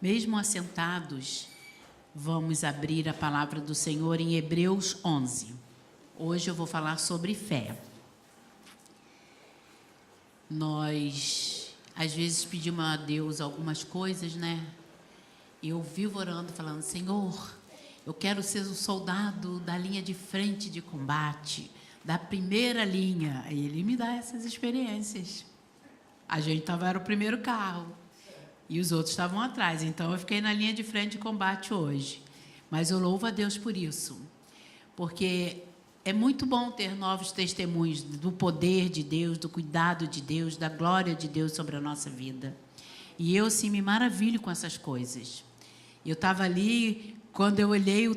Mesmo assentados, vamos abrir a palavra do Senhor em Hebreus 11. Hoje eu vou falar sobre fé. Nós, às vezes, pedimos a Deus algumas coisas, né? E eu vivo orando, falando: Senhor, eu quero ser um soldado da linha de frente de combate, da primeira linha. E Ele me dá essas experiências. A gente era o primeiro carro. E os outros estavam atrás, então eu fiquei na linha de frente de combate hoje. Mas eu louvo a Deus por isso, porque é muito bom ter novos testemunhos do poder de Deus, do cuidado de Deus, da glória de Deus sobre a nossa vida. E eu, sim, me maravilho com essas coisas. Eu estava ali, quando eu olhei,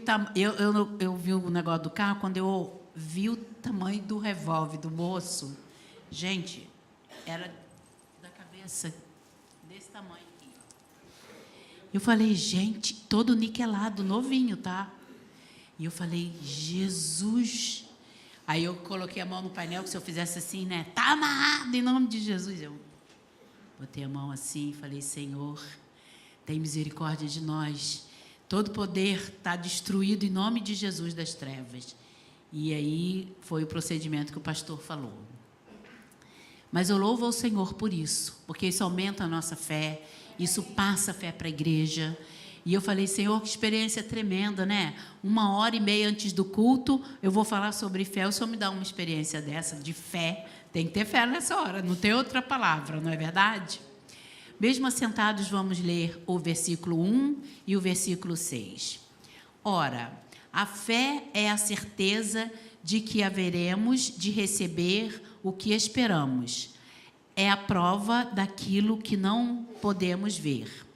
eu vi o negócio do carro, quando eu vi o tamanho do revólver do moço, gente, era da cabeça desse tamanho. Eu falei, gente, todo niquelado, novinho, tá? E eu falei, Jesus. Aí eu coloquei a mão no painel, que se eu fizesse assim, né? Tá amarrado em nome de Jesus. Eu botei a mão assim e falei, Senhor, tem misericórdia de nós. Todo poder está destruído em nome de Jesus das trevas. E aí foi o procedimento que o pastor falou. Mas eu louvo ao Senhor por isso, porque isso aumenta a nossa fé. Isso passa fé para a igreja. E eu falei, Senhor, que experiência tremenda, né? 1h30 antes do culto, eu vou falar sobre fé. O Senhor me dá uma experiência dessa, de fé. Tem que ter fé nessa hora, não tem outra palavra, não é verdade? Mesmo assentados, vamos ler o versículo 1 e o versículo 6. Ora, a fé é a certeza de que haveremos de receber o que esperamos. É a prova daquilo que não podemos ver.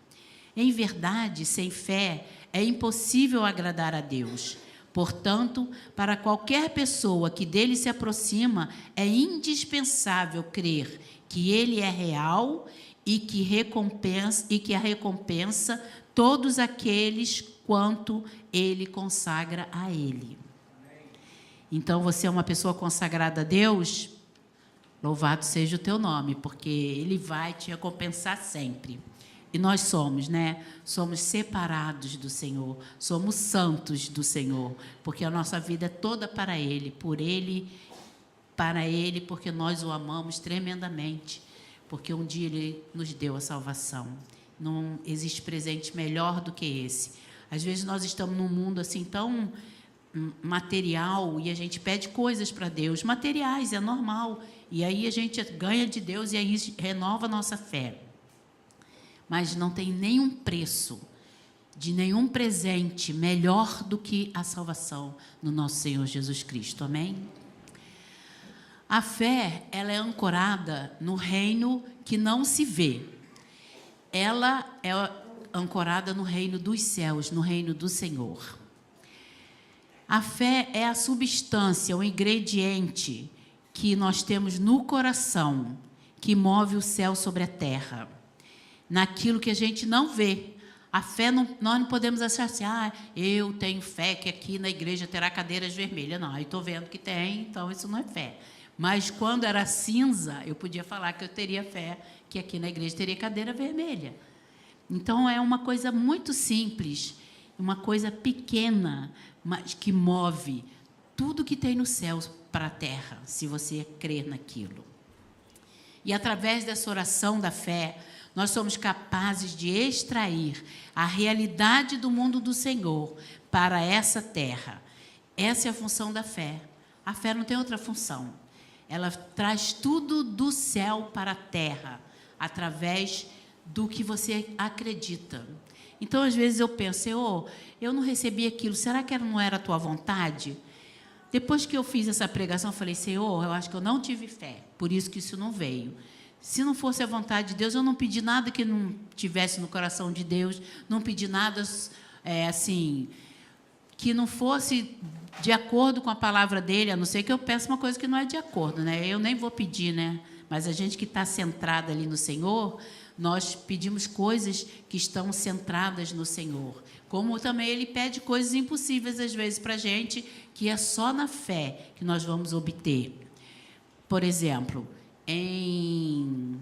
Em verdade, sem fé, é impossível agradar a Deus. Portanto, para qualquer pessoa que dele se aproxima, é indispensável crer que ele é real e que a recompensa todos aqueles quanto ele consagra a ele. Então, você é uma pessoa consagrada a Deus? Louvado seja o teu nome, porque Ele vai te recompensar sempre. E nós somos, né? Somos separados do Senhor, somos santos do Senhor, porque a nossa vida é toda para Ele, por Ele, para Ele, porque nós o amamos tremendamente, porque um dia Ele nos deu a salvação. Não existe presente melhor do que esse. Às vezes nós estamos num mundo assim tão material e a gente pede coisas para Deus, materiais, é normal. E aí a gente ganha de Deus e aí renova a nossa fé. Mas não tem nenhum preço de nenhum presente melhor do que a salvação no nosso Senhor Jesus Cristo. Amém? A fé, ela é ancorada no reino que não se vê. Ela é ancorada no reino dos céus, no reino do Senhor. A fé é a substância, o ingrediente que nós temos no coração, que move o céu sobre a terra, naquilo que a gente não vê. A fé, nós não podemos achar assim, eu tenho fé que aqui na igreja terá cadeiras vermelhas. Não, eu estou vendo que tem, então isso não é fé. Mas quando era cinza, eu podia falar que eu teria fé que aqui na igreja teria cadeira vermelha. Então é uma coisa muito simples, uma coisa pequena, mas que move tudo que tem no céu para a terra, se você crer naquilo. E através dessa oração da fé, nós somos capazes de extrair a realidade do mundo do Senhor para essa terra. Essa é a função da fé. A fé não tem outra função. Ela traz tudo do céu para a terra, através do que você acredita. Então, às vezes eu penso, Senhor, eu não recebi aquilo, será que não era a tua vontade? Depois que eu fiz essa pregação, eu falei, Senhor, eu acho que eu não tive fé, por isso que isso não veio. Se não fosse a vontade de Deus, eu não pedi nada que não tivesse no coração de Deus, não pedi nada assim, que não fosse de acordo com a palavra dele, a não ser que eu peça uma coisa que não é de acordo, né? Eu nem vou pedir, né? Mas a gente que está centrada ali no Senhor, nós pedimos coisas que estão centradas no Senhor. Como também Ele pede coisas impossíveis, às vezes, para a gente, que é só na fé que nós vamos obter. Por exemplo, em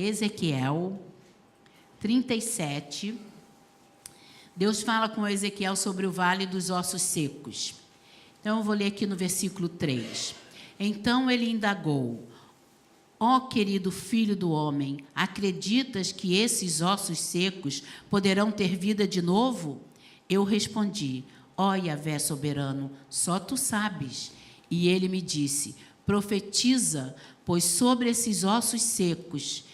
Ezequiel 37. Deus fala com Ezequiel sobre o vale dos ossos secos. Então, eu vou ler aqui no versículo 3. Então ele indagou: ó querido filho do homem, acreditas que esses ossos secos poderão ter vida de novo? Eu respondi: ó Yahvé soberano, só tu sabes. E ele me disse: profetiza, pois sobre esses ossos secos,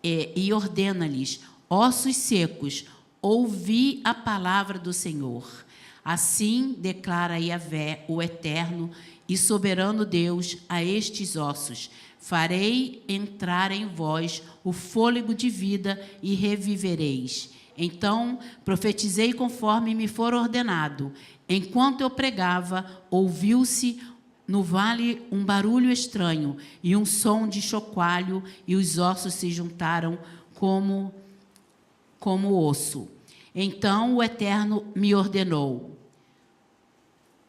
e ordena-lhes: ossos secos, ouvi a palavra do Senhor. Assim declara Yahvé, o eterno e soberano Deus, a estes ossos: farei entrar em vós o fôlego de vida e revivereis. Então profetizei conforme me for ordenado. Enquanto eu pregava, ouviu-se no vale um barulho estranho e um som de chocalho, e os ossos se juntaram como osso. Então o Eterno me ordenou: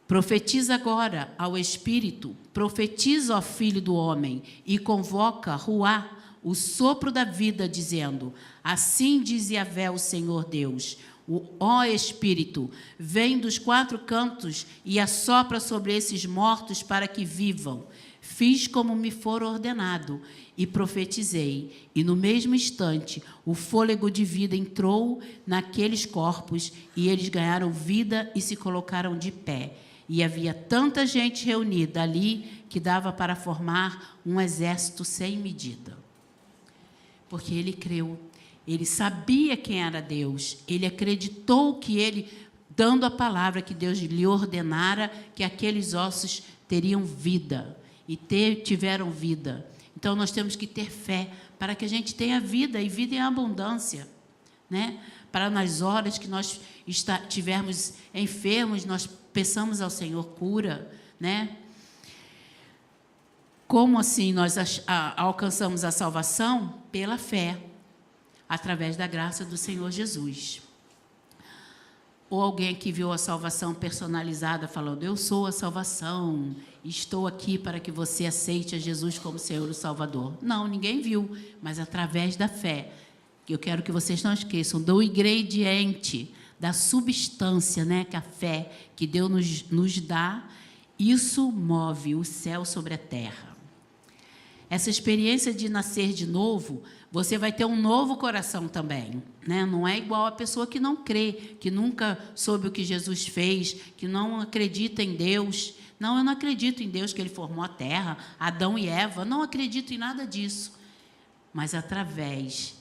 profetiza agora ao Espírito, profetiza ao Filho do Homem, e convoca Ruá, o sopro da vida, dizendo: assim diz Yahvé, o Senhor Deus, ó Espírito, vem dos 4 cantos e assopra sobre esses mortos para que vivam. Fiz como me for ordenado e profetizei, e no mesmo instante o fôlego de vida entrou naqueles corpos, e eles ganharam vida e se colocaram de pé. E havia tanta gente reunida ali que dava para formar um exército sem medida. Porque ele creu, ele sabia quem era Deus, ele acreditou que ele, dando a palavra que Deus lhe ordenara, que aqueles ossos teriam vida, e tiveram vida. Então, nós temos que ter fé para que a gente tenha vida, e vida em abundância, né? Para nas horas que nós estivermos enfermos, nós peçamos ao Senhor cura, né? Como assim nós alcançamos a salvação? Pela fé, através da graça do Senhor Jesus. Ou alguém que viu a salvação personalizada falando: eu sou a salvação, estou aqui para que você aceite a Jesus como Senhor e Salvador. Não, ninguém viu, mas através da fé. Eu quero que vocês não esqueçam do ingrediente, da substância, né, que a fé que Deus nos dá, isso move o céu sobre a terra. Essa experiência de nascer de novo, você vai ter um novo coração também, né? Não é igual a pessoa que não crê, que nunca soube o que Jesus fez, que não acredita em Deus. Não, eu não acredito em Deus, que Ele formou a terra, Adão e Eva, não acredito em nada disso. Mas através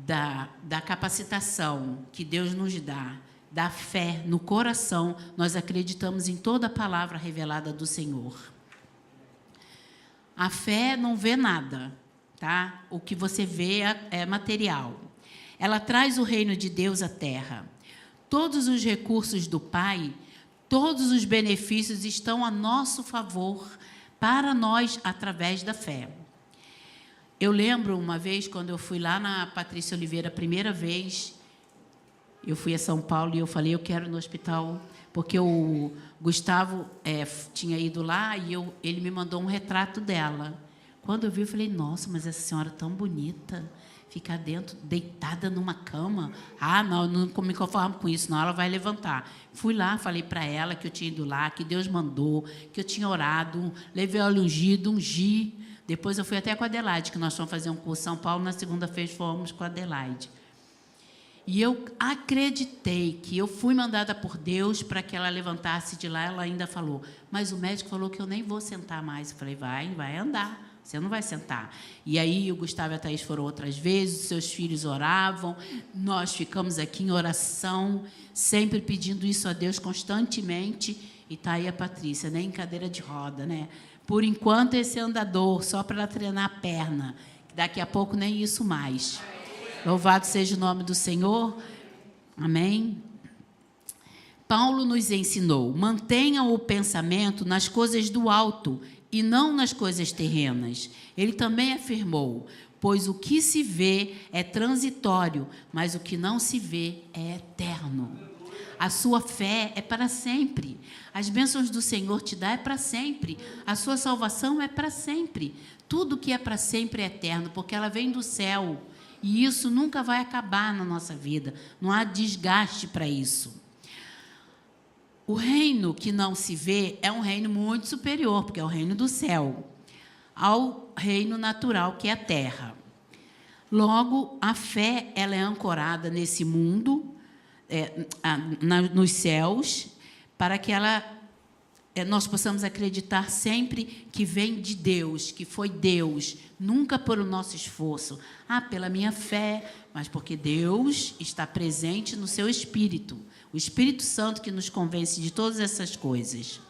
da capacitação que Deus nos dá, da fé no coração, nós acreditamos em toda a palavra revelada do Senhor. A fé não vê nada, tá? O que você vê é material. Ela traz o reino de Deus à terra. Todos os recursos do Pai, todos os benefícios estão a nosso favor, para nós, através da fé. Eu lembro uma vez, quando eu fui lá na Patrícia Oliveira, a primeira vez, eu fui a São Paulo e eu falei: eu quero ir no hospital, porque o Gustavo tinha ido lá e ele me mandou um retrato dela. Quando eu vi, eu falei: nossa, mas essa senhora tão bonita, ficar deitada numa cama. Ah, não me conformo com isso, não, ela vai levantar. Fui lá, falei para ela que eu tinha ido lá, que Deus mandou, que eu tinha orado, levei óleo ungido, ungi. Depois eu fui até com a Adelaide, que nós fomos fazer um curso em São Paulo, na segunda-feira fomos com a Adelaide. E eu acreditei que eu fui mandada por Deus para que ela levantasse de lá. Ela ainda falou: mas o médico falou que eu nem vou sentar mais. Eu falei: vai andar, você não vai sentar. E aí o Gustavo e a Thaís foram outras vezes, os seus filhos oravam, nós ficamos aqui em oração, sempre pedindo isso a Deus constantemente. E está aí a Patrícia, nem em cadeira de roda, né? Por enquanto, esse andador, só para ela treinar a perna, daqui a pouco nem isso mais. Louvado seja o nome do Senhor. Amém. Paulo nos ensinou: mantenham o pensamento nas coisas do alto e não nas coisas terrenas. Ele também afirmou: pois o que se vê é transitório, mas o que não se vê é eterno. A sua fé é para sempre. As bênçãos do Senhor te dá é para sempre. A sua salvação é para sempre. Tudo que é para sempre é eterno, porque ela vem do céu. E isso nunca vai acabar na nossa vida. Não há desgaste para isso. O reino que não se vê é um reino muito superior, porque é o reino do céu, ao reino natural, que é a terra. Logo, a fé ela é ancorada nesse mundo, nos céus, para que nós possamos acreditar sempre que vem de Deus, que foi Deus, nunca por o nosso esforço. Pela minha fé, mas porque Deus está presente no seu Espírito, o Espírito Santo que nos convence de todas essas coisas.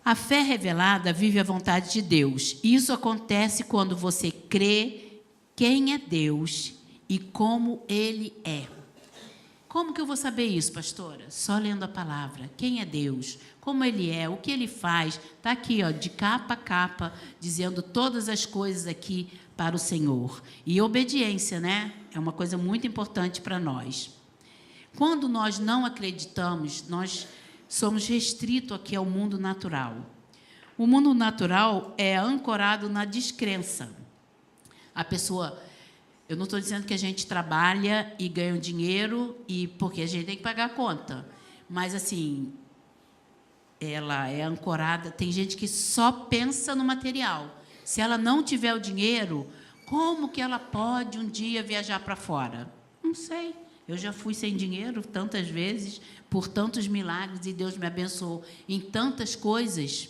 A fé revelada vive a vontade de Deus. Isso acontece quando você crê quem é Deus e como Ele é. Como que eu vou saber isso, pastora? Só lendo a palavra. Quem é Deus? Como Ele é? O que Ele faz? Está aqui, de capa a capa, dizendo todas as coisas aqui para o Senhor. E obediência, né? É uma coisa muito importante para nós. Quando nós não acreditamos, nós somos restritos aqui ao mundo natural. O mundo natural é ancorado na descrença. A pessoa... Eu não estou dizendo que a gente trabalha e ganha dinheiro, porque a gente tem que pagar a conta. Mas, assim, ela é ancorada... Tem gente que só pensa no material. Se ela não tiver o dinheiro, como que ela pode um dia viajar para fora? Não sei. Eu já fui sem dinheiro tantas vezes, por tantos milagres, e Deus me abençoou em tantas coisas.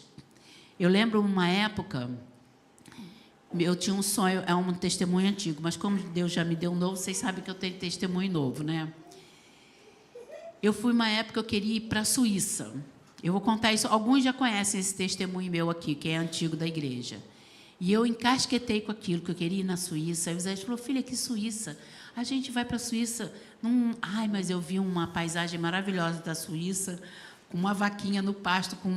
Eu lembro uma época... Eu tinha um sonho, é um testemunho antigo, mas como Deus já me deu um novo, vocês sabem que eu tenho testemunho novo, né? Eu fui uma época, eu queria ir para a Suíça. Eu vou contar isso, alguns já conhecem esse testemunho meu aqui, que é antigo da igreja. E eu encasquetei com aquilo, que eu queria ir na Suíça. Aí o Zé falou, filha, que Suíça? A gente vai para a Suíça. Mas eu vi uma paisagem maravilhosa da Suíça, com uma vaquinha no pasto, com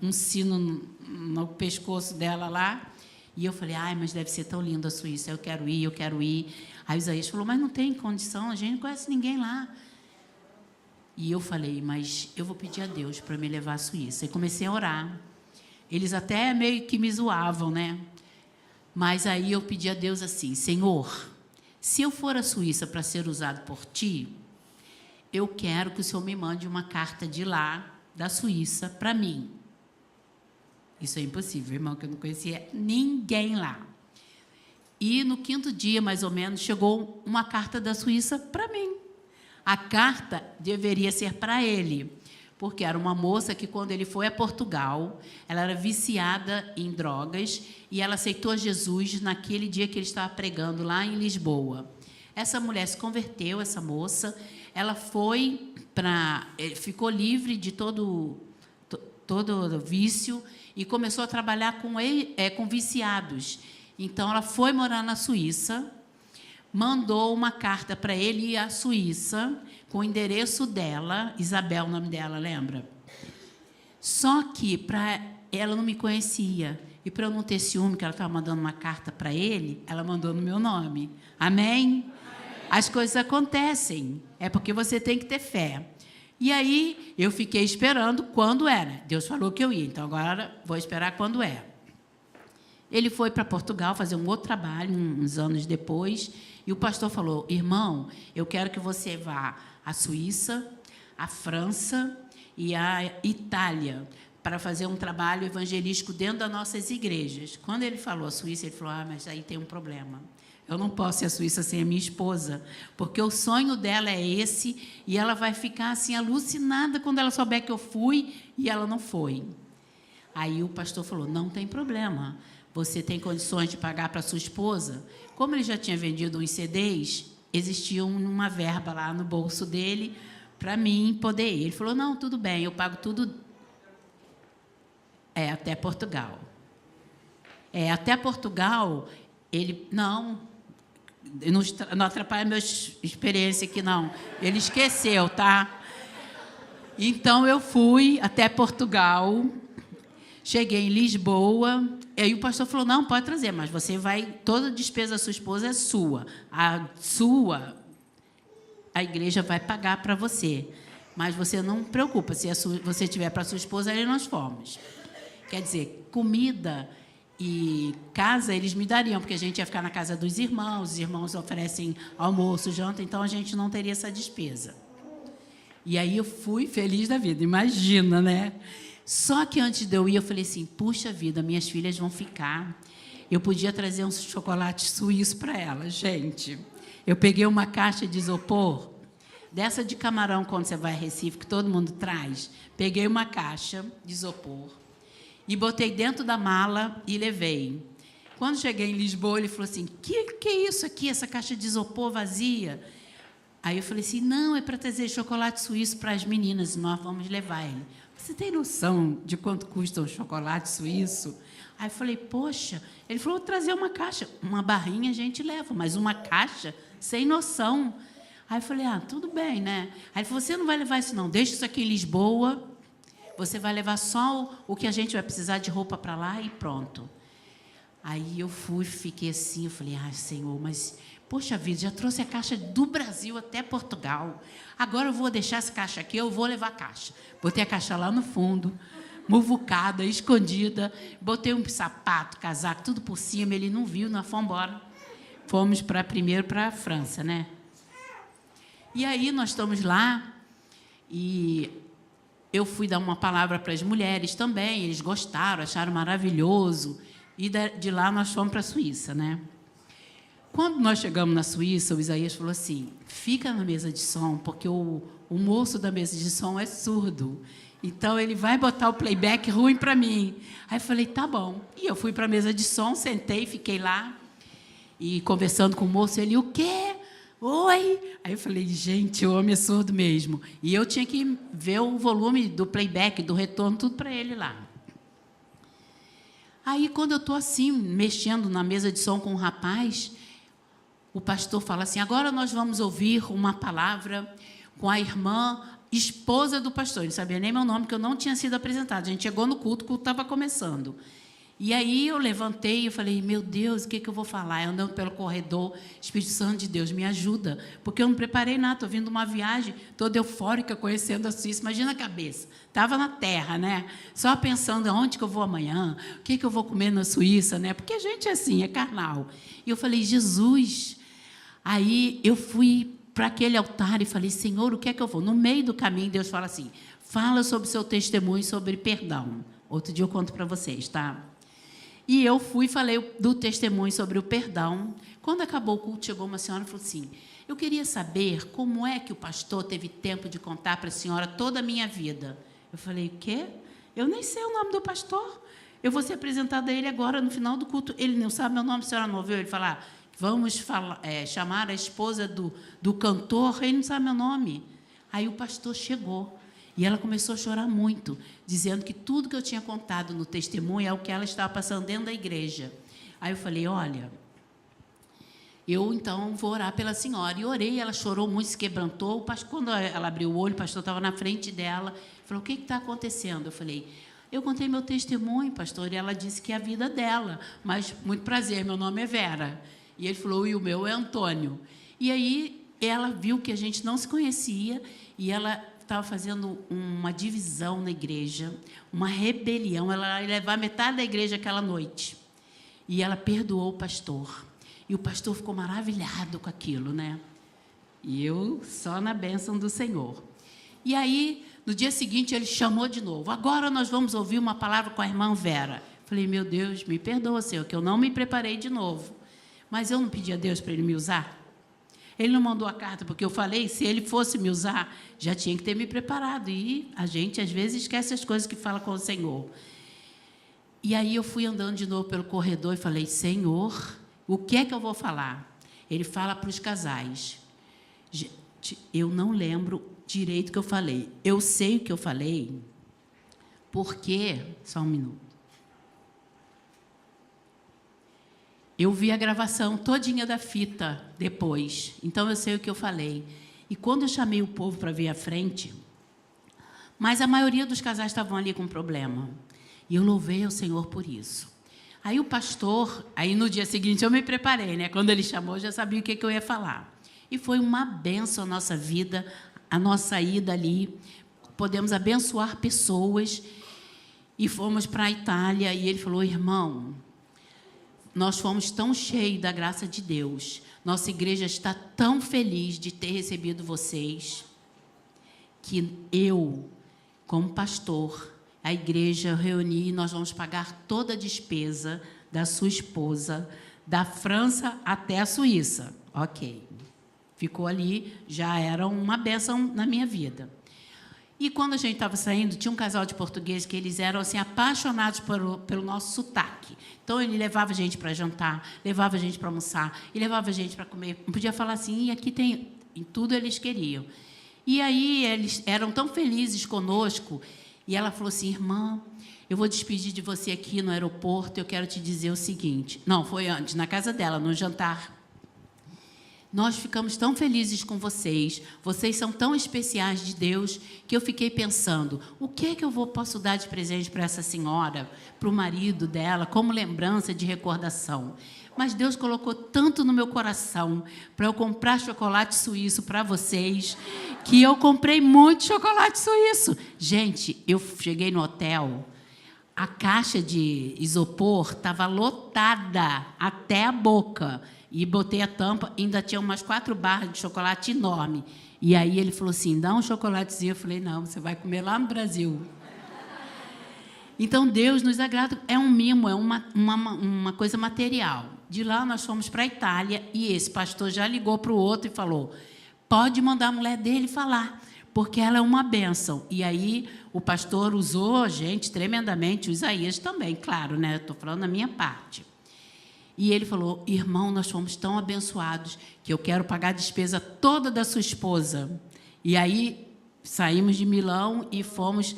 um sino no pescoço dela lá. E eu falei, mas deve ser tão lindo a Suíça, eu quero ir. Aí o Isaías falou, mas não tem condição, a gente não conhece ninguém lá. E eu falei, mas eu vou pedir a Deus para me levar à Suíça. E comecei a orar. Eles até meio que me zoavam, né? Mas aí eu pedi a Deus assim, Senhor, se eu for à Suíça para ser usado por Ti, eu quero que o Senhor me mande uma carta de lá, da Suíça, para mim. Isso é impossível, irmão, que eu não conhecia ninguém lá. E no 5º dia, mais ou menos, chegou uma carta da Suíça para mim. A carta deveria ser para ele, porque era uma moça que, quando ele foi a Portugal, ela era viciada em drogas e ela aceitou Jesus naquele dia que ele estava pregando lá em Lisboa. Essa mulher se converteu, essa moça, ela ficou livre de todo vício e começou a trabalhar com viciados. Então, ela foi morar na Suíça, mandou uma carta para ele ir à Suíça, com o endereço dela, Isabel, o nome dela, lembra? Só que ela não me conhecia, e para eu não ter ciúme que ela estava mandando uma carta para ele, ela mandou no meu nome. Amém? As coisas acontecem, é porque você tem que ter fé. E aí, eu fiquei esperando quando era. Deus falou que eu ia, então agora vou esperar quando é. Ele foi para Portugal fazer um outro trabalho, uns anos depois, e o pastor falou, irmão, eu quero que você vá à Suíça, à França e à Itália, para fazer um trabalho evangelístico dentro das nossas igrejas. Quando ele falou a Suíça, ele falou, mas aí tem um problema. Eu não posso ir à Suíça sem a minha esposa, porque o sonho dela é esse, e ela vai ficar assim alucinada quando ela souber que eu fui e ela não foi. Aí o pastor falou, não tem problema, você tem condições de pagar para a sua esposa? Como ele já tinha vendido uns CDs, existia uma verba lá no bolso dele para mim poder ir. Ele falou, não, tudo bem, eu pago tudo até Portugal. Até Portugal, ele, não atrapalha a minha experiência aqui, não. Ele esqueceu, tá? Então, eu fui até Portugal, cheguei em Lisboa, e aí o pastor falou, não, pode trazer, mas você vai, toda a despesa da sua esposa é sua. A sua a igreja vai pagar para você. Mas você não preocupa, se você tiver para sua esposa, aí nós fomos. Quer dizer, comida e casa eles me dariam, porque a gente ia ficar na casa dos irmãos, os irmãos oferecem almoço, janta, então a gente não teria essa despesa. E aí eu fui feliz da vida, imagina, né? Só que antes de eu ir, eu falei assim, puxa vida, minhas filhas vão ficar. Eu podia trazer um chocolate suíço para elas, gente. Eu peguei uma caixa de isopor, dessa de camarão, quando você vai a Recife, que todo mundo traz. Peguei uma caixa de isopor e botei dentro da mala e levei. Quando cheguei em Lisboa, ele falou assim, que é isso aqui, essa caixa de isopor vazia? Aí eu falei assim, não, é para trazer chocolate suíço para as meninas, nós vamos levar ele. Você tem noção de quanto custa um chocolate suíço? Aí eu falei, poxa, ele falou, vou trazer uma caixa, uma barrinha a gente leva, mas uma caixa, sem noção. Aí eu falei, tudo bem, né? Aí ele falou, você não vai levar isso não, deixa isso aqui em Lisboa, você vai levar só o que a gente vai precisar de roupa para lá e pronto. Aí eu fui, fiquei assim, eu falei, Senhor, mas, poxa vida, já trouxe a caixa do Brasil até Portugal, agora eu vou deixar essa caixa aqui, eu vou levar a caixa. Botei a caixa lá no fundo, muvucada, escondida, botei um sapato, casaco, tudo por cima, ele não viu, nós fomos embora. Fomos primeiro para a França, né? E aí nós estamos lá, e eu fui dar uma palavra para as mulheres também, eles gostaram, acharam maravilhoso, e de lá nós fomos para a Suíça, né? Quando nós chegamos na Suíça, o Isaías falou assim, fica na mesa de som, porque o moço da mesa de som é surdo, então ele vai botar o playback ruim para mim. Aí eu falei, tá bom. E eu fui para a mesa de som, sentei, fiquei lá, e conversando com o moço, ele, o quê? Oi! Aí eu falei, gente, o homem é surdo mesmo. E eu tinha que ver o volume do playback, do retorno, tudo para ele lá. Aí, quando eu estou assim, mexendo na mesa de som com um rapaz, o pastor fala assim, agora nós vamos ouvir uma palavra com a irmã, esposa do pastor. Ele não sabia nem meu nome, porque eu não tinha sido apresentada. A gente chegou no culto, o culto estava começando. E aí eu levantei e falei, meu Deus, o que eu vou falar? Eu andando pelo corredor, Espírito Santo de Deus, me ajuda, porque eu não preparei nada, estou vindo uma viagem toda eufórica, conhecendo a Suíça, imagina a cabeça, estava na terra, né? Só pensando aonde que eu vou amanhã, o que eu vou comer na Suíça, né? Porque a gente é assim, é carnal. E eu falei, Jesus, aí eu fui para aquele altar e falei, Senhor, o que é que eu vou? No meio do caminho, Deus fala assim, fala sobre o seu testemunho sobre perdão. Outro dia eu conto para vocês, tá? E eu fui e falei do testemunho sobre o perdão. Quando acabou o culto, chegou uma senhora e falou assim, eu queria saber como é que o pastor teve tempo de contar para a senhora toda a minha vida. Eu falei, o quê? Eu nem sei o nome do pastor. Eu vou ser apresentada a ele agora, no final do culto. Ele não sabe meu nome, a senhora não ouviu ele falar, vamos chamar a esposa do cantor, ele não sabe meu nome. Aí o pastor chegou. E ela começou a chorar muito, dizendo que tudo que eu tinha contado no testemunho é o que ela estava passando dentro da igreja. Aí eu falei, olha, eu então vou orar pela senhora. E orei, ela chorou muito, se quebrantou. Quando ela abriu o olho, o pastor estava na frente dela, falou, o que está acontecendo? Eu falei, eu contei meu testemunho, pastor, e ela disse que é a vida dela, mas muito prazer, meu nome é Vera. E ele falou, e o meu é Antônio. E aí ela viu que a gente não se conhecia, e ela estava fazendo uma divisão na igreja, uma rebelião. Ela ia levar metade da igreja aquela noite. E ela perdoou o pastor. E o pastor ficou maravilhado com aquilo, né? E eu só na bênção do Senhor. E aí, no dia seguinte, ele chamou de novo. Agora nós vamos ouvir uma palavra com a irmã Vera. Falei, meu Deus, me perdoa, Senhor, que eu não me preparei de novo. Mas eu não pedi a Deus para ele me usar? Ele não mandou a carta, porque eu falei, se ele fosse me usar, já tinha que ter me preparado. E a gente, às vezes, esquece as coisas que fala com o Senhor. E aí eu fui andando de novo pelo corredor e falei, Senhor, o que é que eu vou falar? Ele fala para os casais. Gente, eu não lembro direito o que eu falei. Eu sei o que eu falei, porque... Só um minuto. Eu vi a gravação todinha da fita depois, então eu sei o que eu falei. E quando eu chamei o povo para vir à frente, mas a maioria dos casais estavam ali com problema. E eu louvei ao Senhor por isso. Aí o pastor, aí no dia seguinte eu me preparei, né? Quando ele chamou, eu já sabia o que eu ia falar. E foi uma bênção a nossa vida, a nossa ida ali. Podemos abençoar pessoas. E fomos para a Itália, e ele falou: irmão, nós fomos tão cheios da graça de Deus, nossa igreja está tão feliz de ter recebido vocês, que eu, como pastor, a igreja reuni e nós vamos pagar toda a despesa da sua esposa, da França até a Suíça. Ok. Ficou ali, já era uma bênção na minha vida. E quando a gente estava saindo, tinha um casal de portugueses que eles eram assim, apaixonados pelo nosso sotaque. Então, ele levava a gente para jantar, levava a gente para almoçar, e levava a gente para comer. Não podia falar assim, e aqui tem... Em tudo eles queriam. E aí, eles eram tão felizes conosco, e ela falou assim: irmã, eu vou despedir de você aqui no aeroporto, eu quero te dizer o seguinte. Não, foi antes, na casa dela, no jantar. Nós ficamos tão felizes com vocês, vocês são tão especiais de Deus, que eu fiquei pensando, o que é que posso dar de presente para essa senhora, para o marido dela, como lembrança de recordação. Mas Deus colocou tanto no meu coração para eu comprar chocolate suíço para vocês, que eu comprei muito chocolate suíço. Gente, eu cheguei no hotel, a caixa de isopor estava lotada até a boca. E botei a tampa, ainda tinha umas 4 barras de chocolate enorme. E aí ele falou assim: dá um chocolatezinho. Eu falei: não, você vai comer lá no Brasil. Então, Deus nos agrada, é um mimo, é uma coisa material. De lá, nós fomos para a Itália, e esse pastor já ligou para o outro e falou: pode mandar a mulher dele falar, porque ela é uma bênção. E aí, o pastor usou a gente tremendamente, o Isaías também, claro, né? Estou falando da minha parte. E ele falou: irmão, nós fomos tão abençoados que eu quero pagar a despesa toda da sua esposa. E aí saímos de Milão e fomos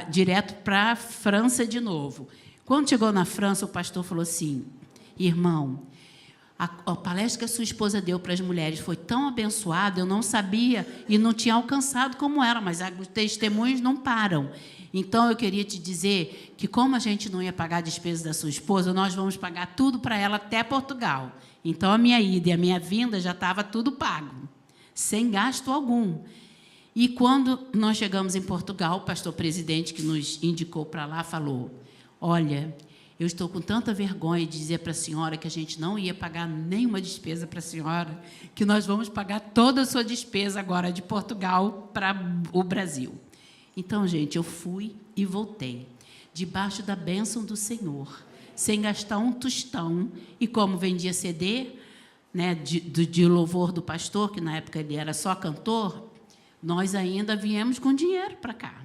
direto para a França de novo. Quando chegou na França, o pastor falou assim: irmão, a palestra que a sua esposa deu para as mulheres foi tão abençoada, eu não sabia e não tinha alcançado como era, mas os testemunhos não param. Então, eu queria te dizer que, como a gente não ia pagar a despesa da sua esposa, nós vamos pagar tudo para ela até Portugal. Então, a minha ida e a minha vinda já estava tudo pago, sem gasto algum. E, quando nós chegamos em Portugal, o pastor presidente que nos indicou para lá falou: olha, eu estou com tanta vergonha de dizer para a senhora que a gente não ia pagar nenhuma despesa para a senhora, que nós vamos pagar toda a sua despesa agora de Portugal para o Brasil. Então, gente, eu fui e voltei, debaixo da bênção do Senhor, sem gastar um tostão. E como vendia CD, né, de louvor do pastor, que na época ele era só cantor, nós ainda viemos com dinheiro para cá.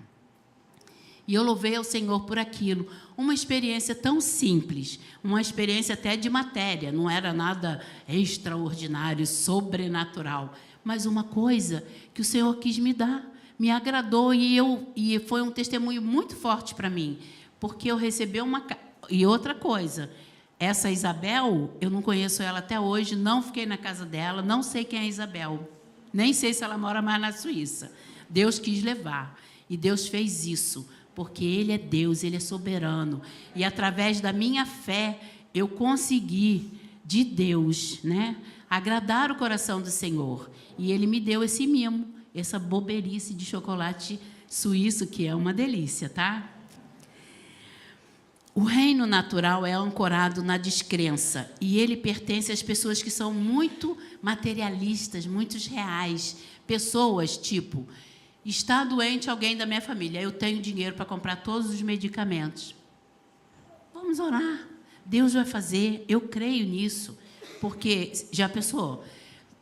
E eu louvei ao Senhor por aquilo. Uma experiência tão simples, uma experiência até de matéria, não era nada extraordinário, sobrenatural, mas uma coisa que o Senhor quis me dar. Me agradou e foi um testemunho muito forte para mim, porque eu recebi uma... E outra coisa, essa Isabel, eu não conheço ela até hoje, não fiquei na casa dela, não sei quem é a Isabel, nem sei se ela mora mais na Suíça. Deus quis levar, e Deus fez isso, porque Ele é Deus, Ele é soberano, e através da minha fé, eu consegui, de Deus, né, agradar o coração do Senhor, e Ele me deu esse mimo, essa boberice de chocolate suíço, que é uma delícia, tá? O reino natural é ancorado na descrença, e ele pertence às pessoas que são muito materialistas, muito reais. Pessoas, tipo, está doente alguém da minha família, eu tenho dinheiro para comprar todos os medicamentos. Vamos orar, Deus vai fazer, eu creio nisso, porque, já pensou...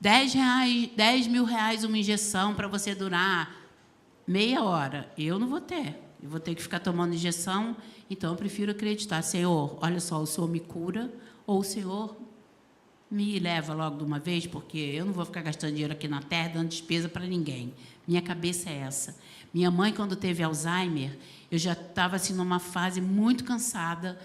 R$10 mil uma injeção para você durar meia hora. Eu não vou ter. Eu vou ter que ficar tomando injeção. Então, eu prefiro acreditar. Senhor, olha só, o Senhor me cura, ou o Senhor me leva logo de uma vez, porque eu não vou ficar gastando dinheiro aqui na terra, dando despesa para ninguém. Minha cabeça é essa. Minha mãe, quando teve Alzheimer, eu já estava assim, numa fase muito cansada,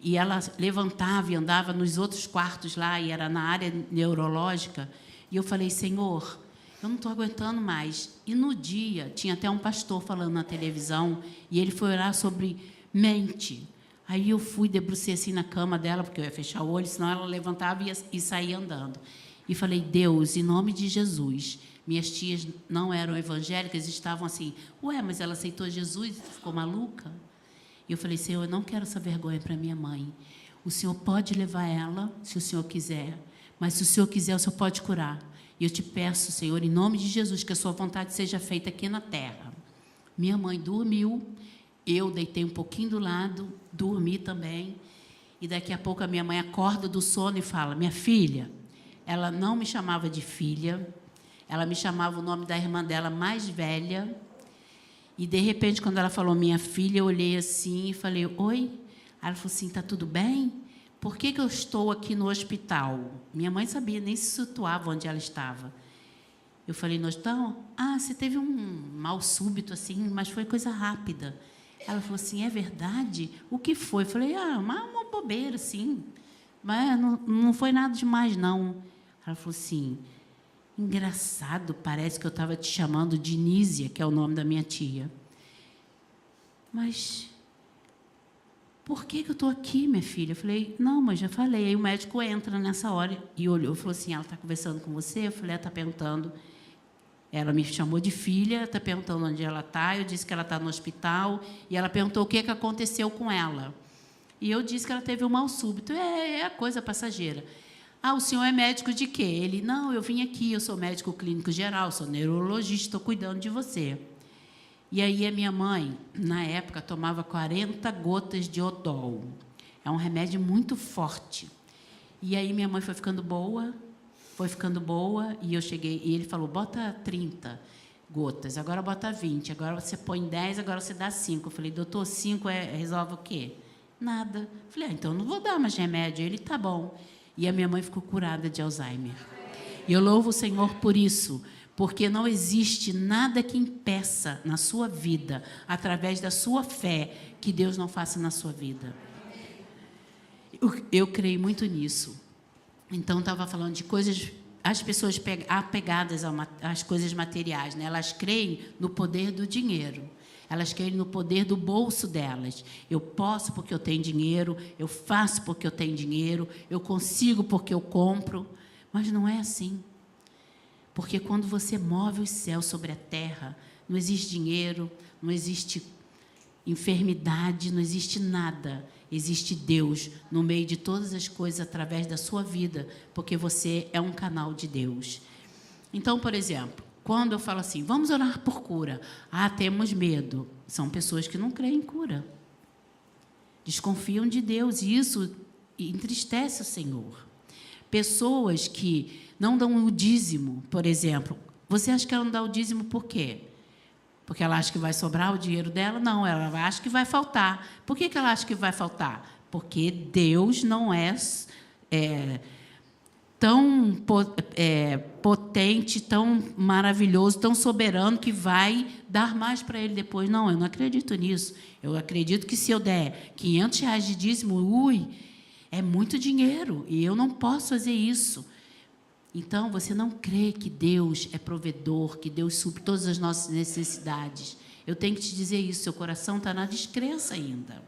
e ela levantava e andava nos outros quartos lá, e era na área neurológica. E eu falei: Senhor, eu não estou aguentando mais. E no dia, tinha até um pastor falando na televisão, e ele foi orar sobre mente. Aí eu fui, debrucei assim na cama dela, porque eu ia fechar o olho, senão ela levantava e saía andando. e falei, Deus, em nome de Jesus, minhas tias não eram evangélicas, estavam assim, ué, mas ela aceitou Jesus e ficou maluca? E eu falei, Senhor, eu não quero essa vergonha para minha mãe. O Senhor pode levar ela, se o Senhor quiser, mas se o Senhor quiser, o Senhor pode curar. E eu te peço, Senhor, em nome de Jesus, que a sua vontade seja feita aqui na terra. Minha mãe dormiu, eu deitei um pouquinho do lado, dormi também, e daqui a pouco a minha mãe acorda do sono e fala, minha filha, ela não me chamava de filha, ela me chamava o nome da irmã dela mais velha, e de repente, quando ela falou minha filha, eu olhei assim e falei, oi? Ela falou assim, está tudo bem? Por que eu estou aqui no hospital? Minha mãe sabia, nem se situava onde ela estava. Eu falei, no hospital? Ah, você teve um mal súbito, assim, mas foi coisa rápida. Ela falou assim, é verdade? O que foi? Eu falei, uma bobeira, assim. Mas não foi nada demais, não. Ela falou assim, engraçado, parece que eu estava te chamando de Nísia, que é o nome da minha tia. Mas por que eu estou aqui, minha filha? Eu falei, não, mas já falei. Aí o médico entra nessa hora e olhou, falou assim, ela está conversando com você? Eu falei, ela está perguntando. Ela me chamou de filha, está perguntando onde ela está. Eu disse que ela está no hospital. E ela perguntou o que aconteceu com ela. E eu disse que ela teve um mal súbito. É a coisa passageira. Ah, o senhor é médico de quê? Ele, não, eu vim aqui, eu sou médico clínico geral, sou neurologista, estou cuidando de você. E aí a minha mãe, na época, tomava 40 gotas de Odol. É um remédio muito forte. E aí minha mãe foi ficando boa, e eu cheguei, e ele falou, bota 30 gotas, agora bota 20, agora você põe 10, agora você dá 5. Eu falei, doutor, 5 resolve o quê? Nada. Eu falei, então não vou dar mais remédio. Ele, tá bom. E a minha mãe ficou curada de Alzheimer. E eu louvo o Senhor por isso, porque não existe nada que impeça na sua vida, através da sua fé, que Deus não faça na sua vida. Eu creio muito nisso. Então, estava falando de coisas, as pessoas apegadas às coisas materiais, né? Elas creem no poder do dinheiro. Elas creem no poder do bolso delas. Eu posso porque eu tenho dinheiro, eu faço porque eu tenho dinheiro, eu consigo porque eu compro. Mas não é assim. Porque quando você move os céus sobre a terra, não existe dinheiro, não existe enfermidade, não existe nada. Existe Deus no meio de todas as coisas através da sua vida, porque você é um canal de Deus. Então, por exemplo, quando eu falo assim, vamos orar por cura. Ah, temos medo. São pessoas que não creem em cura. Desconfiam de Deus e isso entristece o Senhor. Pessoas que não dão o dízimo, por exemplo. Você acha que ela não dá o dízimo por quê? Porque ela acha que vai sobrar o dinheiro dela? Não, ela acha que vai faltar. Por que ela acha que vai faltar? Porque Deus não é tão potente, tão maravilhoso, tão soberano, que vai dar mais para ele depois. Não, eu não acredito nisso. Eu acredito que se eu der R$500 de dízimo, é muito dinheiro, e eu não posso fazer isso. Então, você não crê que Deus é provedor, que Deus supre todas as nossas necessidades. Eu tenho que te dizer isso, seu coração está na descrença ainda.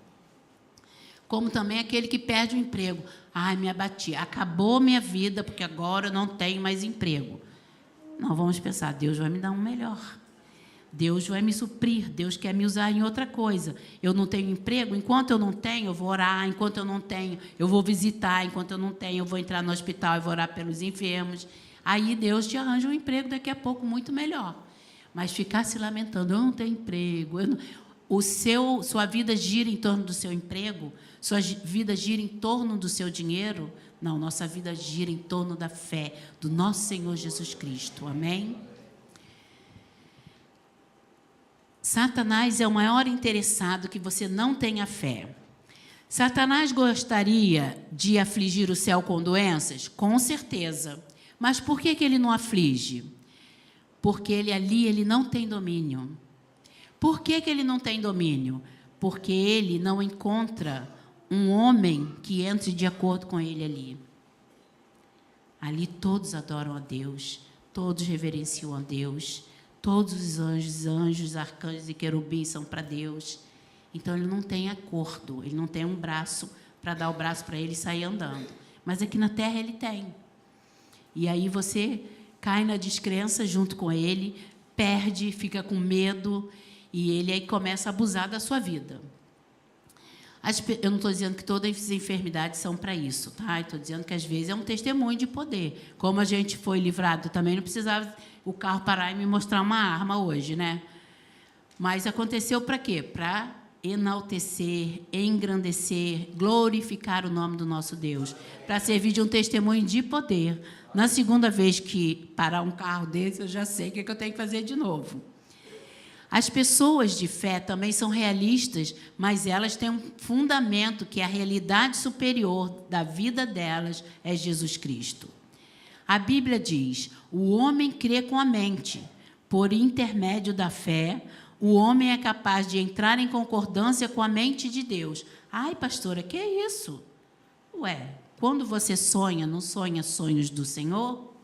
Como também aquele que perde o emprego. Ai, me abati, acabou minha vida, porque agora eu não tenho mais emprego. Não, vamos pensar, Deus vai me dar um melhor. Deus vai me suprir, Deus quer me usar em outra coisa. Eu não tenho emprego, enquanto eu não tenho, eu vou orar, enquanto eu não tenho, eu vou visitar, enquanto eu não tenho, eu vou entrar no hospital e vou orar pelos enfermos. Aí Deus te arranja um emprego daqui a pouco muito melhor. Mas ficar se lamentando, eu não tenho emprego, sua vida gira em torno do seu emprego, sua vida gira em torno do seu dinheiro. Não, nossa vida gira em torno da fé do nosso Senhor Jesus Cristo. Amém? Satanás é o maior interessado que você não tenha fé. Satanás gostaria de afligir o céu com doenças? Com certeza. Mas por que ele não aflige? Porque ele não tem domínio. Por que ele não tem domínio? Porque ele não encontra um homem que entre de acordo com ele ali. Ali todos adoram a Deus, todos reverenciam a Deus. Todos os anjos, arcanjos e querubins são para Deus. Então, ele não tem acordo, ele não tem um braço para dar o braço para ele e sair andando. Mas aqui na terra ele tem. E aí você cai na descrença junto com ele, perde, fica com medo, e ele aí começa a abusar da sua vida. Eu não estou dizendo que todas as enfermidades são para isso, tá? Estou dizendo que, às vezes, é um testemunho de poder. Como a gente foi livrado, também não precisava o carro parar e me mostrar uma arma hoje, né? Mas aconteceu para quê? Para enaltecer, engrandecer, glorificar o nome do nosso Deus, para servir de um testemunho de poder. Na segunda vez que parar um carro desse, eu já sei o que eu tenho que fazer de novo. As pessoas de fé também são realistas, mas elas têm um fundamento que a realidade superior da vida delas é Jesus Cristo. A Bíblia diz: o homem crê com a mente, por intermédio da fé, o homem é capaz de entrar em concordância com a mente de Deus. Ai, pastora, que é isso? Ué, quando você sonha, não sonha sonhos do Senhor?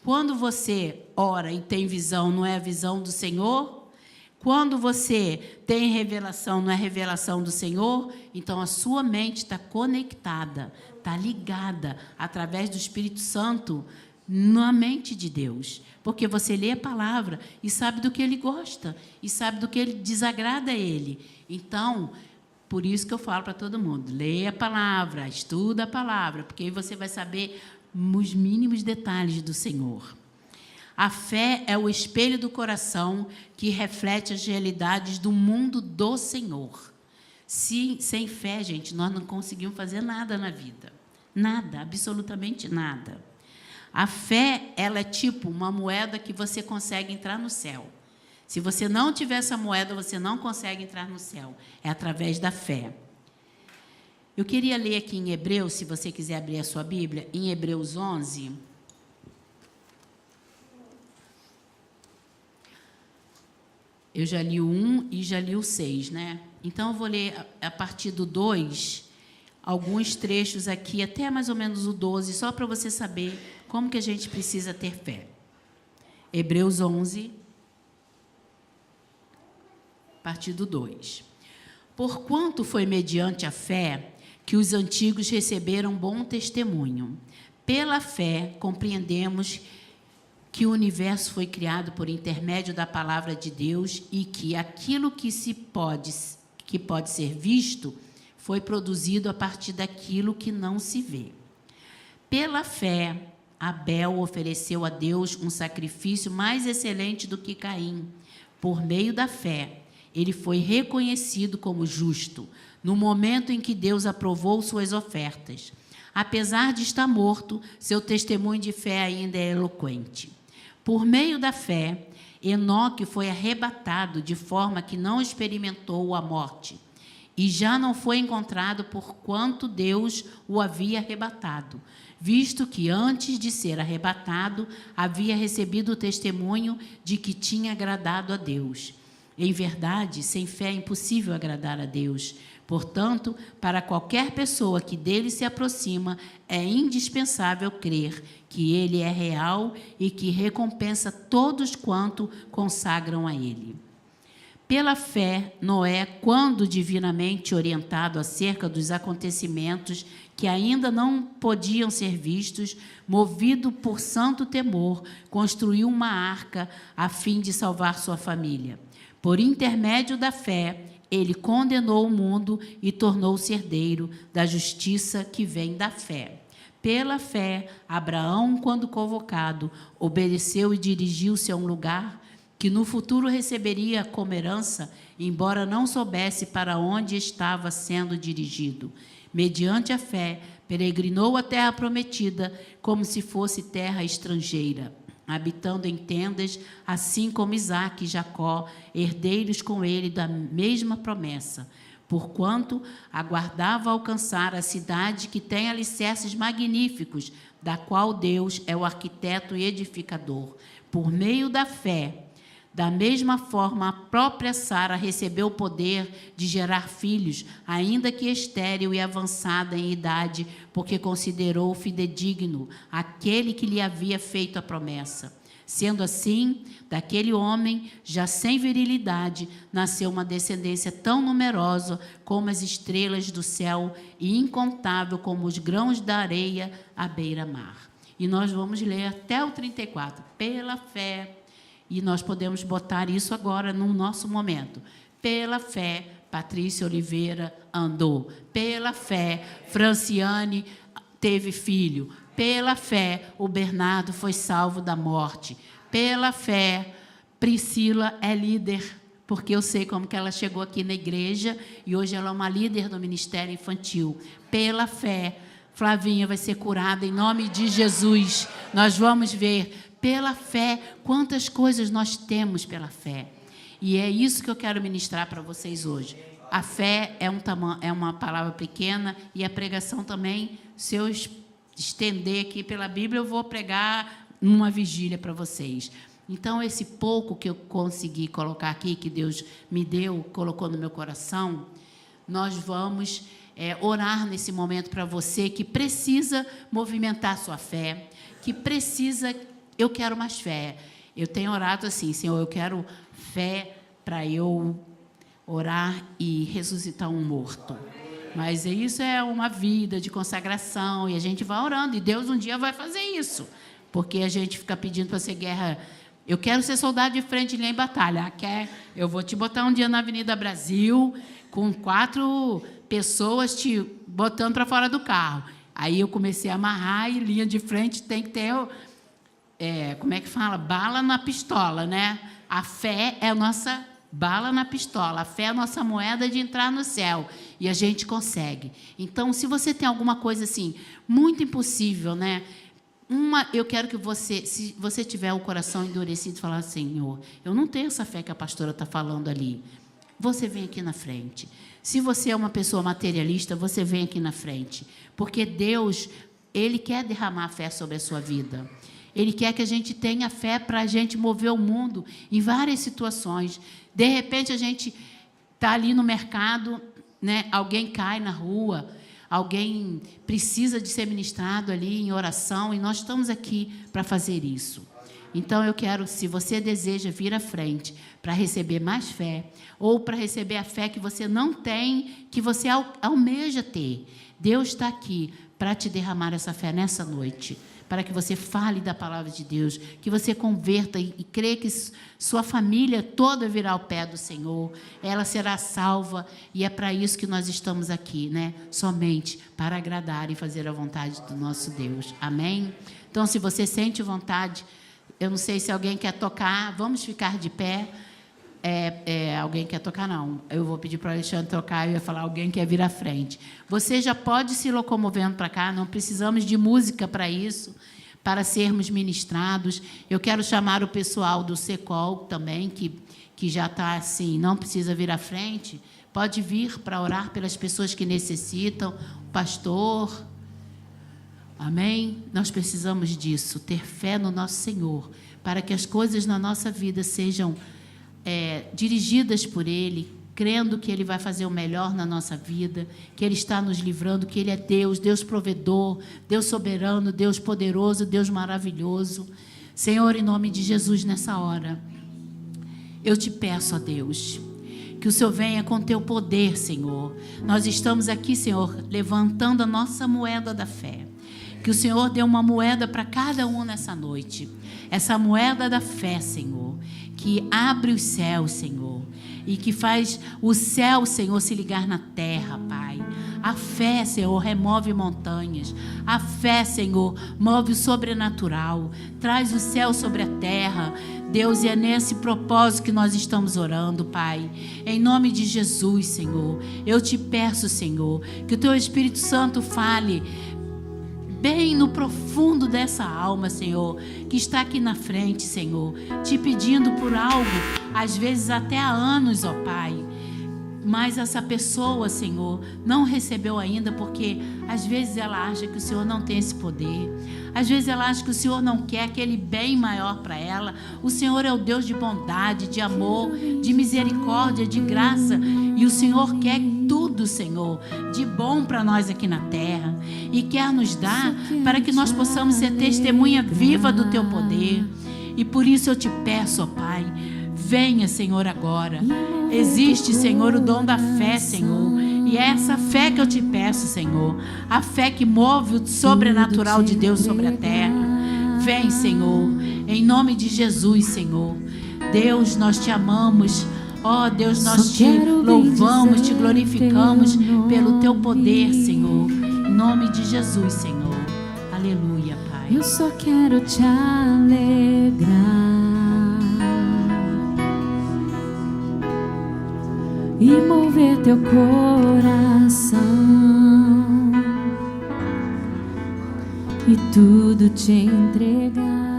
Quando você ora e tem visão, não é a visão do Senhor? Quando você tem revelação, não é revelação do Senhor? Então, a sua mente está conectada, está ligada, através do Espírito Santo, na mente de Deus. Porque você lê a palavra e sabe do que Ele gosta, e sabe do que Ele desagrada a Ele. Então, por isso que eu falo para todo mundo, leia a palavra, estuda a palavra, porque aí você vai saber os mínimos detalhes do Senhor. A fé é o espelho do coração que reflete as realidades do mundo do Senhor. Sem fé, gente, nós não conseguimos fazer nada na vida. Nada, absolutamente nada. A fé, ela é tipo uma moeda que você consegue entrar no céu. Se você não tiver essa moeda, você não consegue entrar no céu. É através da fé. Eu queria ler aqui em Hebreus, se você quiser abrir a sua Bíblia, em Hebreus 11... Eu já li o 1 e já li o 6, né? Então, eu vou ler a partir do 2, alguns trechos aqui, até mais ou menos o 12, só para você saber como que a gente precisa ter fé. Hebreus 11, a partir do 2. Porquanto foi mediante a fé que os antigos receberam bom testemunho. Pela fé, compreendemos que o universo foi criado por intermédio da palavra de Deus e que aquilo que pode ser visto foi produzido a partir daquilo que não se vê. Pela fé, Abel ofereceu a Deus um sacrifício mais excelente do que Caim. Por meio da fé, ele foi reconhecido como justo, no momento em que Deus aprovou suas ofertas. Apesar de estar morto, seu testemunho de fé ainda é eloquente. Por meio da fé, Enoque foi arrebatado de forma que não experimentou a morte, e já não foi encontrado por quanto Deus o havia arrebatado, visto que antes de ser arrebatado, havia recebido o testemunho de que tinha agradado a Deus. Em verdade, sem fé é impossível agradar a Deus. Portanto, para qualquer pessoa que dele se aproxima, é indispensável crer que ele é real e que recompensa todos quanto consagram a ele. Pela fé, Noé, quando divinamente orientado acerca dos acontecimentos que ainda não podiam ser vistos, movido por santo temor, construiu uma arca a fim de salvar sua família. Por intermédio da fé, ele condenou o mundo e tornou-se herdeiro da justiça que vem da fé. Pela fé, Abraão, quando convocado, obedeceu e dirigiu-se a um lugar que no futuro receberia como herança, embora não soubesse para onde estava sendo dirigido. Mediante a fé, peregrinou a terra prometida, como se fosse terra estrangeira, habitando em tendas, assim como Isaque e Jacó, herdeiros com ele da mesma promessa, porquanto aguardava alcançar a cidade que tem alicerces magníficos, da qual Deus é o arquiteto e edificador. Por meio da fé, da mesma forma, a própria Sara recebeu o poder de gerar filhos, ainda que estéril e avançada em idade, porque considerou fidedigno aquele que lhe havia feito a promessa. Sendo assim, daquele homem, já sem virilidade, nasceu uma descendência tão numerosa como as estrelas do céu e incontável como os grãos da areia à beira-mar. E nós vamos ler até o 34. Pela fé. E nós podemos botar isso agora no nosso momento. Pela fé, Patrícia Oliveira andou. Pela fé, Franciane teve filho. Pela fé, o Bernardo foi salvo da morte. Pela fé, Priscila é líder, porque eu sei como que ela chegou aqui na igreja e hoje ela é uma líder do Ministério Infantil. Pela fé, Flavinha vai ser curada em nome de Jesus. Nós vamos ver, pela fé, quantas coisas nós temos pela fé. E é isso que eu quero ministrar para vocês hoje. A fé é uma palavra pequena e a pregação também, se eu estender aqui pela Bíblia, eu vou pregar numa vigília para vocês. Então, esse pouco que eu consegui colocar aqui, que Deus me deu, colocou no meu coração, nós vamos orar nesse momento para você que precisa movimentar sua fé, que precisa, eu quero mais fé. Eu tenho orado assim, Senhor, eu quero fé para eu orar e ressuscitar um morto. Mas isso é uma vida de consagração, e a gente vai orando, e Deus um dia vai fazer isso, porque a gente fica pedindo para ser guerra. Eu quero ser soldado de frente e linha em batalha. Eu vou te botar um dia na Avenida Brasil, com 4 pessoas te botando para fora do carro. Aí eu comecei a amarrar, e linha de frente tem que ter, como é que fala? Bala na pistola, né? A fé é a nossa bala na pistola. A fé é a nossa moeda de entrar no céu. E a gente consegue. Então, se você tem alguma coisa assim, muito impossível, né? Eu quero que você, se você tiver o coração endurecido, falar, Senhor, eu não tenho essa fé que a pastora está falando ali. Você vem aqui na frente. Se você é uma pessoa materialista, você vem aqui na frente. Porque Deus, Ele quer derramar fé sobre a sua vida. Ele quer que a gente tenha fé para a gente mover o mundo em várias situações. De repente, a gente está ali no mercado, né? Alguém cai na rua, alguém precisa de ser ministrado ali em oração, e nós estamos aqui para fazer isso. Então, eu quero, se você deseja vir à frente para receber mais fé, ou para receber a fé que você não tem, que você almeja ter, Deus está aqui para te derramar essa fé nessa noite, para que você fale da palavra de Deus, que você converta e crê que sua família toda virá ao pé do Senhor, ela será salva, e é para isso que nós estamos aqui, né? Somente para agradar e fazer a vontade do nosso Deus. Amém? Então, se você sente vontade, eu não sei se alguém quer tocar, vamos ficar de pé. Alguém quer tocar? Não. Eu vou pedir para o Alexandre tocar, eu ia falar, alguém quer vir à frente. Você já pode se locomovendo para cá, não precisamos de música para isso, para sermos ministrados. Eu quero chamar o pessoal do SECOL também, que já está assim, não precisa vir à frente, pode vir para orar pelas pessoas que necessitam, o pastor. Amém? Nós precisamos disso, ter fé no nosso Senhor, para que as coisas na nossa vida sejam dirigidas por Ele, crendo que Ele vai fazer o melhor na nossa vida, que Ele está nos livrando, que Ele é Deus, Deus provedor, Deus soberano, Deus poderoso, Deus maravilhoso. Senhor, em nome de Jesus, nessa hora, eu te peço, ó Deus, que o Senhor venha com teu poder, Senhor. Nós estamos aqui, Senhor, levantando a nossa moeda da fé. Que o Senhor dê uma moeda para cada um nessa noite. Essa moeda da fé, Senhor, que abre os céus, Senhor, e que faz o céu, Senhor, se ligar na terra, Pai. A fé, Senhor, remove montanhas. A fé, Senhor, move o sobrenatural. Traz o céu sobre a terra. Deus, e é nesse propósito que nós estamos orando, Pai. Em nome de Jesus, Senhor, eu te peço, Senhor, que o teu Espírito Santo fale bem no profundo dessa alma, Senhor, que está aqui na frente, Senhor, te pedindo por algo, às vezes até há anos, ó Pai. Mas essa pessoa, Senhor, não recebeu ainda, porque às vezes ela acha que o Senhor não tem esse poder. Às vezes ela acha que o Senhor não quer aquele bem maior para ela. O Senhor é o Deus de bondade, de amor, de misericórdia, de graça. E o Senhor quer tudo, Senhor, de bom para nós aqui na terra. E quer nos dar para que nós possamos ser testemunha viva do teu poder. E por isso eu te peço, ó Pai, venha, Senhor, agora. Existe, Senhor, o dom da fé, Senhor. E é essa fé que eu te peço, Senhor. A fé que move o sobrenatural de Deus sobre a terra. Vem, Senhor, em nome de Jesus, Senhor. Deus, nós te amamos. Ó Deus, nós te louvamos, te glorificamos pelo teu poder, Senhor. Em nome de Jesus, Senhor. Aleluia, Pai. Eu só quero te alegrar e mover teu coração e tudo te entregar.